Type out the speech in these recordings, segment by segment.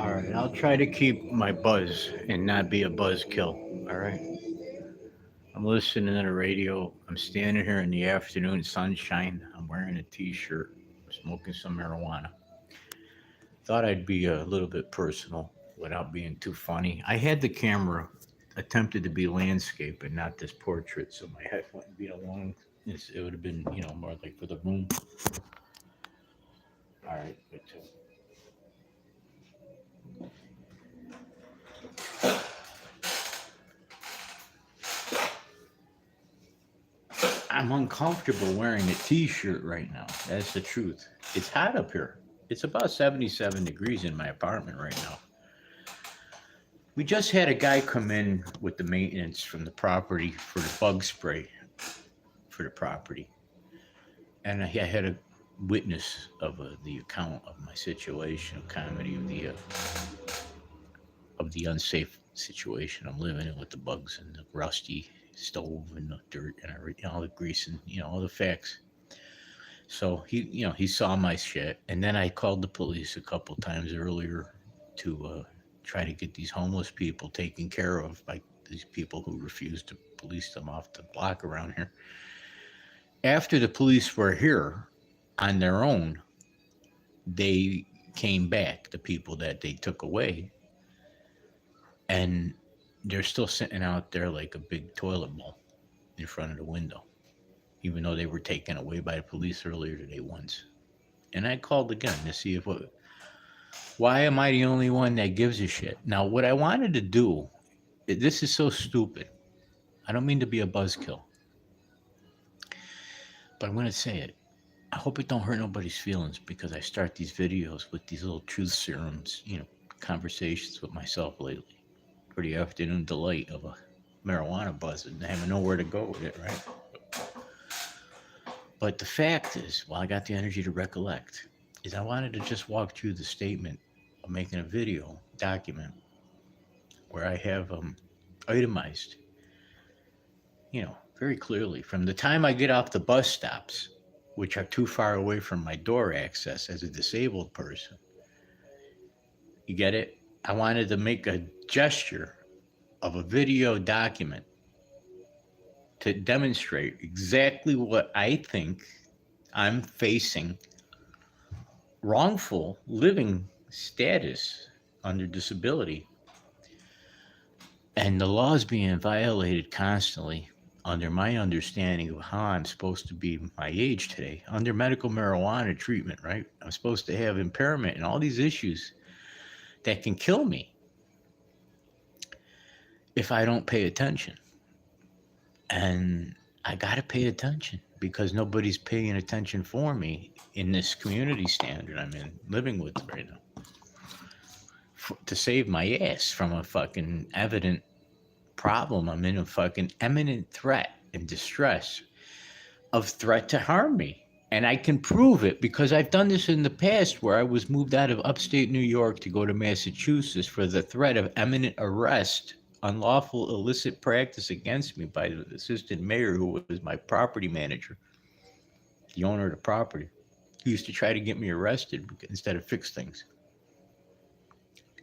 All right, I'll try to keep my buzz and not be a buzzkill. All right. I'm listening to the radio. I'm standing here in the afternoon sunshine. I'm wearing a t-shirt, smoking some marijuana. Thought I'd be a little bit personal without being too funny. I had the camera attempted to be landscape and not this portrait, so my head wouldn't be along. It would have been, more like for the room. All right, but I'm uncomfortable wearing a t-shirt right now. That's the truth. It's hot up here. It's about 77 degrees in my apartment right now. We just had a guy come in with the maintenance from the property for the bug spray for the property. And I had a witness of the account of my situation, comedy of the unsafe situation I'm living in with the bugs and the rusty stove and the dirt and everything, all the grease and all the facts. So he saw my shit, and then I called the police a couple times earlier to try to get these homeless people taken care of by these people who refuse to police them off the block around here. After the police were here on their own, they came back, the people that they took away, and they're still sitting out there like a big toilet bowl in front of the window, even though they were taken away by the police earlier today once. And I called again to see why am I the only one that gives a shit? Now, what I wanted to do, this is so stupid. I don't mean to be a buzzkill, but I'm going to say it. I hope it don't hurt nobody's feelings because I start these videos with these little truth serums, conversations with myself lately for the afternoon delight of a marijuana buzz and having nowhere to go with it, right? But the fact is, while I got the energy to recollect, is I wanted to just walk through the statement of making a video document where I have itemized, very clearly from the time I get off the bus stops, which are too far away from my door access as a disabled person. You get it? I wanted to make a gesture of a video document to demonstrate exactly what I think I'm facing wrongful living status under disability. And the law is being violated constantly under my understanding of how I'm supposed to be my age today, under medical marijuana treatment, right? I'm supposed to have impairment and all these issues that can kill me if I don't pay attention. And I got to pay attention because nobody's paying attention for me in this community standard I'm in, living with right now, to save my ass from a fucking evident problem. I'm in a fucking imminent threat and distress of threat to harm me. And I can prove it because I've done this in the past where I was moved out of upstate New York to go to Massachusetts for the threat of imminent arrest, unlawful illicit practice against me by the assistant mayor who was my property manager, the owner of the property. He used to try to get me arrested instead of fix things.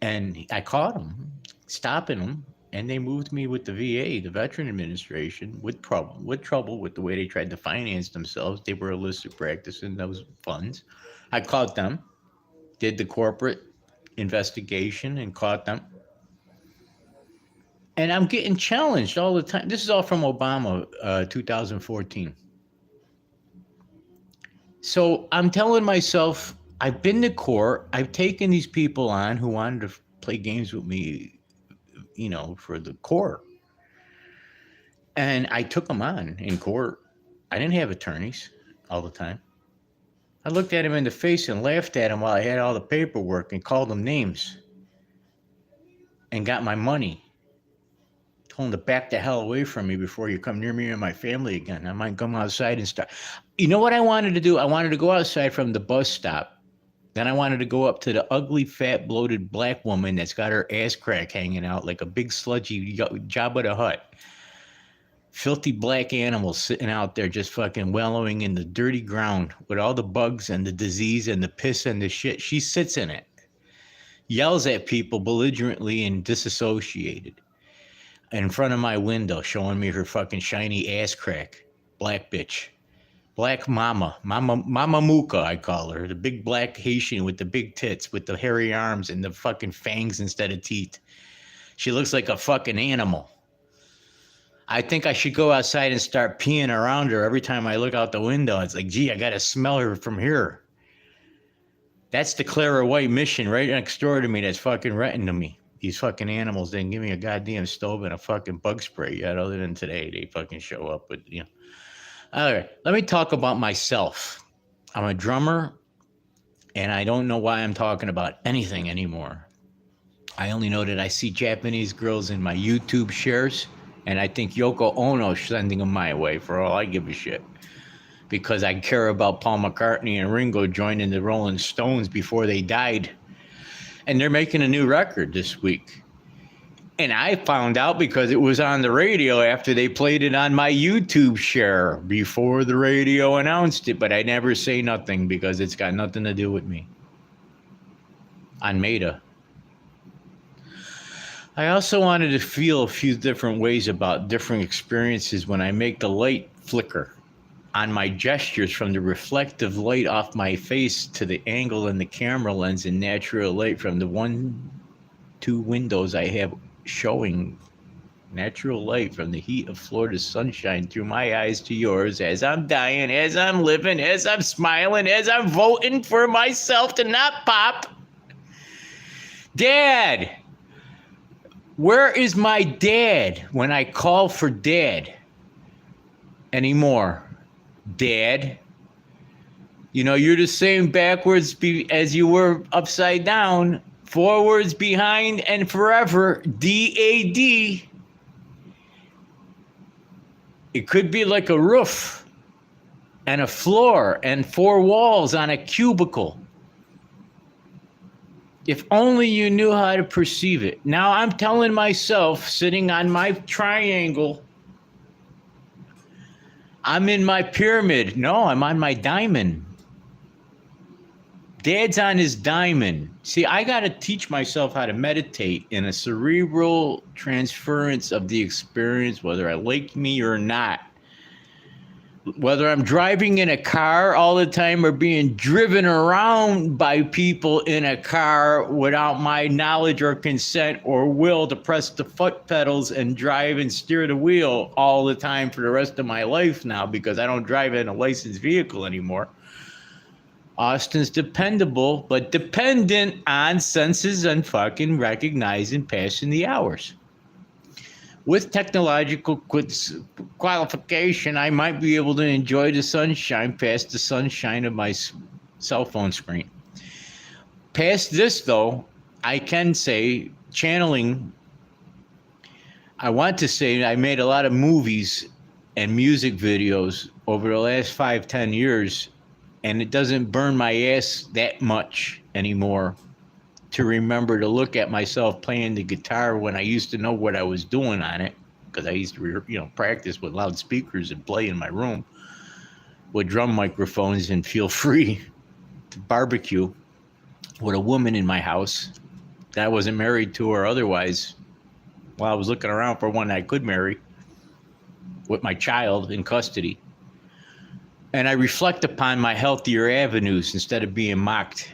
And I caught him, stopping him, and they moved me with the VA, the Veteran Administration, with trouble with the way they tried to finance themselves. They were illicit practicing those funds. I caught them, did the corporate investigation and caught them. And I'm getting challenged all the time. This is all from Obama, 2014. So I'm telling myself, I've been to court. I've taken these people on who wanted to play games with me, for the court. And I took them on in court. I didn't have attorneys all the time. I looked at him in the face and laughed at him while I had all the paperwork and called them names and got my money. Told him to back the hell away from me before you come near me and my family again. I might come outside and start. You know what I wanted to do? I wanted to go outside from the bus stop. Then I wanted to go up to the ugly, fat, bloated black woman that's got her ass crack hanging out like a big, sludgy Jabba the Hutt. Filthy black animal sitting out there just fucking wallowing in the dirty ground with all the bugs and the disease and the piss and the shit. She sits in it. yells at people belligerently and disassociated in front of my window, showing me her fucking shiny ass crack. Black bitch. Black Mama Muka, I call her. The big black Haitian with the big tits, with the hairy arms and the fucking fangs instead of teeth. She looks like a fucking animal. I think I should go outside and start peeing around her every time I look out the window. It's like, gee, I got to smell her from here. That's the Clara White mission right next door to me that's fucking renting to me. These fucking animals didn't give me a goddamn stove and a fucking bug spray yet, other than today. They fucking show up with, you know. All right, let me talk about myself. I'm a drummer, and I don't know why I'm talking about anything anymore. I only know that I see Japanese girls in my YouTube shares, and I think Yoko Ono sending them my way for all I give a shit. Because I care about Paul McCartney and Ringo joining the Rolling Stones before they died. And they're making a new record this week. And I found out because it was on the radio after they played it on my YouTube share before the radio announced it. But I never say nothing because it's got nothing to do with me. On Meta. I also wanted to feel a few different ways about different experiences when I make the light flicker on my gestures, from the reflective light off my face to the angle in the camera lens and natural light from the 2 windows I have showing natural light from the heat of Florida sunshine through my eyes to yours as I'm dying, as I'm living, as I'm smiling, as I'm voting for myself to not pop. Dad! Where is my dad when I call for dad anymore? Dad? You know, you're the same backwards as you were upside down. Forwards, behind, and forever. DAD. It could be like a roof and a floor and 4 walls on a cubicle. If only you knew how to perceive it. Now I'm telling myself, sitting on my triangle, I'm in my pyramid. No, I'm on my diamond. Dad's on his diamond. See, I got to teach myself how to meditate in a cerebral transference of the experience, whether I like me or not. Whether I'm driving in a car all the time or being driven around by people in a car without my knowledge or consent or will to press the foot pedals and drive and steer the wheel all the time for the rest of my life now, because I don't drive in a licensed vehicle anymore. Austin's dependable, but dependent on senses and fucking recognizing passing the hours. With technological qualification, I might be able to enjoy the sunshine past the sunshine of my cell phone screen. Past this, though, I can say, channeling, I want to say I made a lot of movies and music videos over the last 5-10 years, and it doesn't burn my ass that much anymore to remember to look at myself playing the guitar when I used to know what I was doing on it, because I used to practice with loudspeakers and play in my room with drum microphones and feel free to barbecue with a woman in my house that I wasn't married to or otherwise, while I was looking around for one I could marry with my child in custody. And I reflect upon my healthier avenues instead of being mocked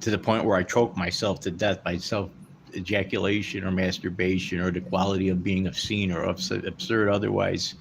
to the point where I choke myself to death by self-ejaculation or masturbation, or the quality of being obscene or absurd, otherwise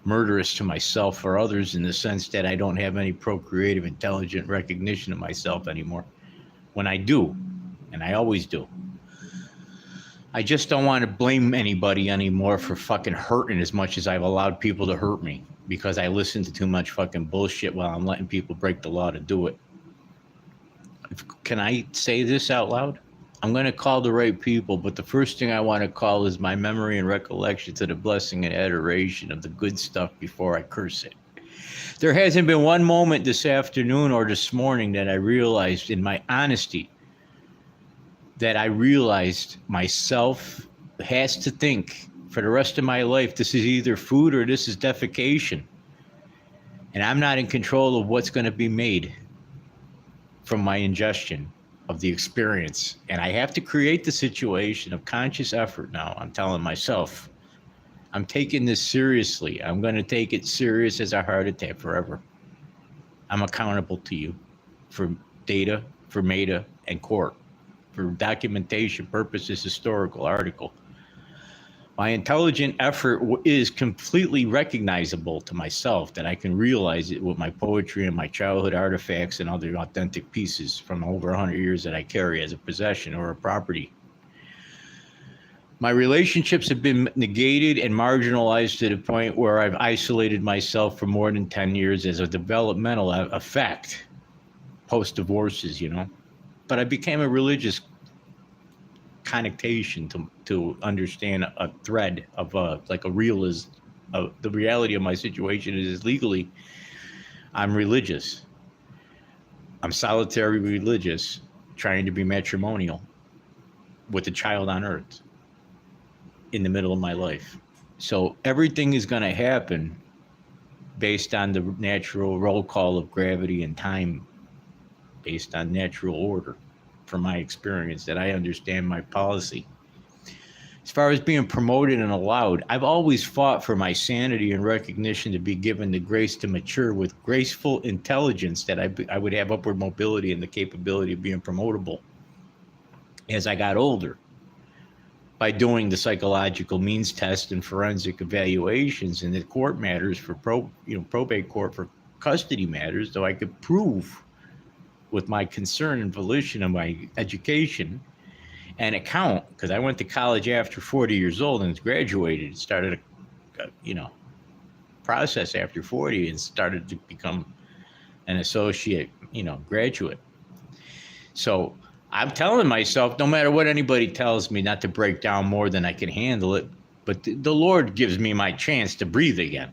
murderous to myself or others, in the sense that I don't have any procreative, intelligent recognition of myself anymore. When I do, and I always do. I just don't want to blame anybody anymore for fucking hurting as much as I've allowed people to hurt me, because I listen to too much fucking bullshit while I'm letting people break the law to do it. Can I say this out loud? I'm going to call the right people, but the first thing I want to call is my memory and recollection to the blessing and adoration of the good stuff before I curse it. There hasn't been one moment this afternoon or this morning that I realized, in my honesty, that I realized myself has to think for the rest of my life, this is either food or this is defecation. And I'm not in control of what's going to be made from my ingestion of the experience. And I have to create the situation of conscious effort now. I'm telling myself, I'm taking this seriously. I'm going to take it serious as a heart attack forever. I'm accountable to you for data, for meta, and court, for documentation purposes, historical article. My intelligent effort is completely recognizable to myself, that I can realize it with my poetry and my childhood artifacts and other authentic pieces from over 100 years that I carry as a possession or a property. My relationships have been negated and marginalized to the point where I've isolated myself for more than 10 years as a developmental effect, post-divorces, you know. But I became a religious connotation to understand a thread of like a realism. The reality of my situation is legally, I'm religious. I'm solitary religious, trying to be matrimonial with a child on earth in the middle of my life. So everything is going to happen based on the natural roll call of gravity and time, based on natural order, from my experience, that I understand my policy. As far as being promoted and allowed, I've always fought for my sanity and recognition to be given the grace to mature with graceful intelligence, that I would have upward mobility and the capability of being promotable as I got older, by doing the psychological means test and forensic evaluations in the court matters for probate court for custody matters, though I could prove with my concern and volition of my education and account, because I went to college after 40 years old and graduated, started a process after 40 and started to become an associate, graduate. So I'm telling myself, no matter what anybody tells me, not to break down more than I can handle it, but the Lord gives me my chance to breathe again.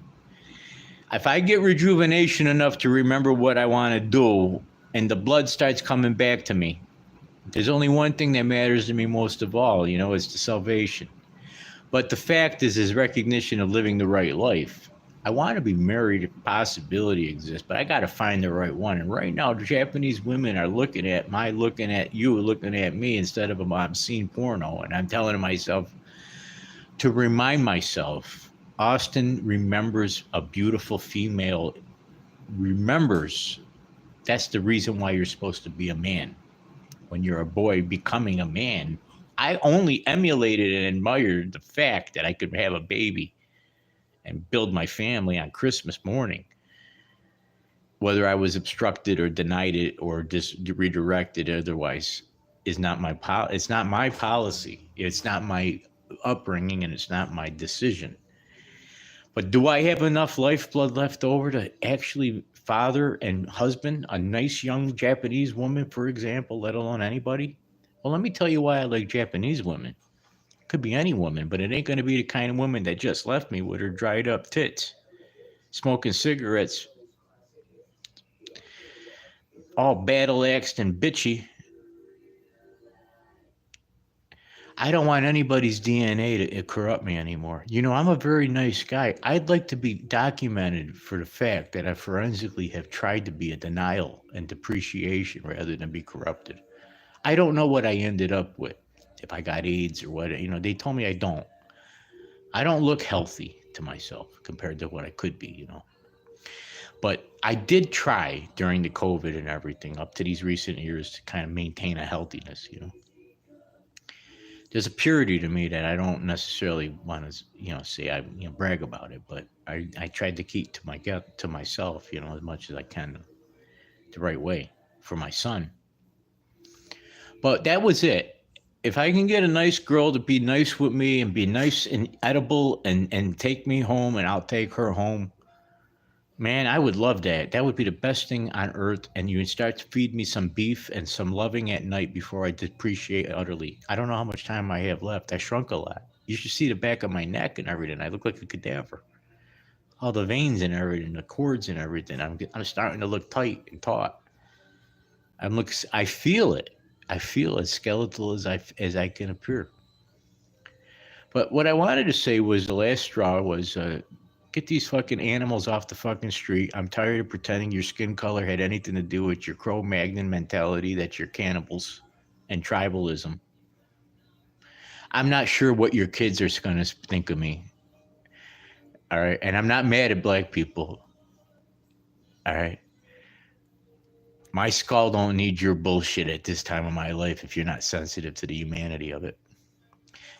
If I get rejuvenation enough to remember what I want to do and the blood starts coming back to me, there's only one thing that matters to me most of all, it's the salvation. But the fact is recognition of living the right life. I want to be married if possibility exists, but I got to find the right one. And right now, Japanese women are looking at you, looking at me instead of an obscene porno. And I'm telling myself to remind myself, Austin remembers a beautiful female, remembers that's the reason why you're supposed to be a man. When you're a boy becoming a man, I only emulated and admired the fact that I could have a baby and build my family on Christmas morning. Whether I was obstructed or denied it or redirected otherwise it's not my policy. It's not my upbringing, and it's not my decision. But do I have enough lifeblood left over to actually father and husband a nice young Japanese woman, for example, let alone anybody? Well, let me tell you why I like Japanese women. Could be any woman, but it ain't going to be the kind of woman that just left me with her dried up tits, smoking cigarettes, all battle-axed and bitchy. I don't want anybody's DNA to corrupt me anymore. I'm a very nice guy. I'd like to be documented for the fact that I forensically have tried to be a denial and depreciation rather than be corrupted. I don't know what I ended up with. If I got AIDS or what, they told me I don't. I don't look healthy to myself compared to what I could be, But I did try during the COVID and everything up to these recent years to kind of maintain a healthiness, There's a purity to me that I don't necessarily want to, say I, brag about it, but I tried to keep to myself, as much as I can, the right way for my son. But that was it. If I can get a nice girl to be nice with me and be nice and edible and take me home and I'll take her home, man, I would love that. That would be the best thing on earth. And you would start to feed me some beef and some loving at night before I depreciate utterly. I don't know how much time I have left. I shrunk a lot. You should see the back of my neck and everything. I look like a cadaver. All the veins and everything, the cords and everything. I'm starting to look tight and taut. I feel it. I feel as skeletal as I can appear. But what I wanted to say was the last straw was get these fucking animals off the fucking street. I'm tired of pretending your skin color had anything to do with your Cro-Magnon mentality that you're cannibals. and tribalism. I'm not sure what your kids are going to think of me. All right. And I'm not mad at black people. All right. My skull don't need your bullshit at this time of my life if you're not sensitive to the humanity of it.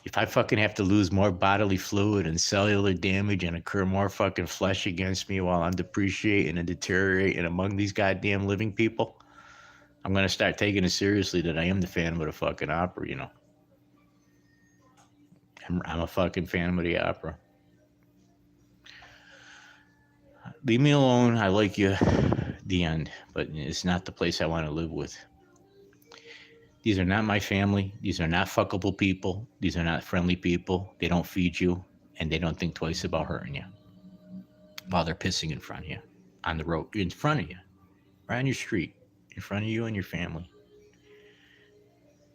If I fucking have to lose more bodily fluid and cellular damage and incur more fucking flesh against me while I'm depreciating and deteriorating among these goddamn living people, I'm going to start taking it seriously that I am the Phantom of the fucking Opera, you know. I'm a fucking Phantom of the Opera. Leave me alone. I like you. The end. But it's not the place I want to live with. These are not my family. These are not fuckable people. These are not friendly people. They don't feed you, and they don't think twice about hurting you while they're pissing in front of you, on the road, in front of you, right on your street, in front of you and your family.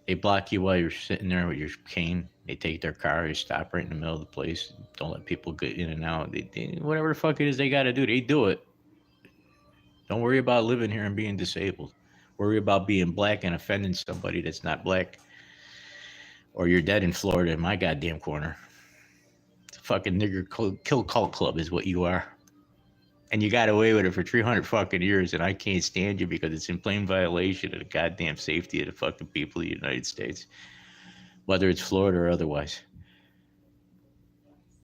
They block you while you're sitting there with your cane. They take their car. They stop right in the middle of the place. Don't let people get in and out. Whatever the fuck it is they got to do, they do it. Don't worry about living here and being disabled. Worry about being black and offending somebody that's not black. Or you're dead in Florida in my goddamn corner. It's a fucking nigger kill cult club is what you are. And you got away with it for 300 fucking years, and I can't stand you because it's in plain violation of the goddamn safety of the fucking people of the United States, whether it's Florida or otherwise.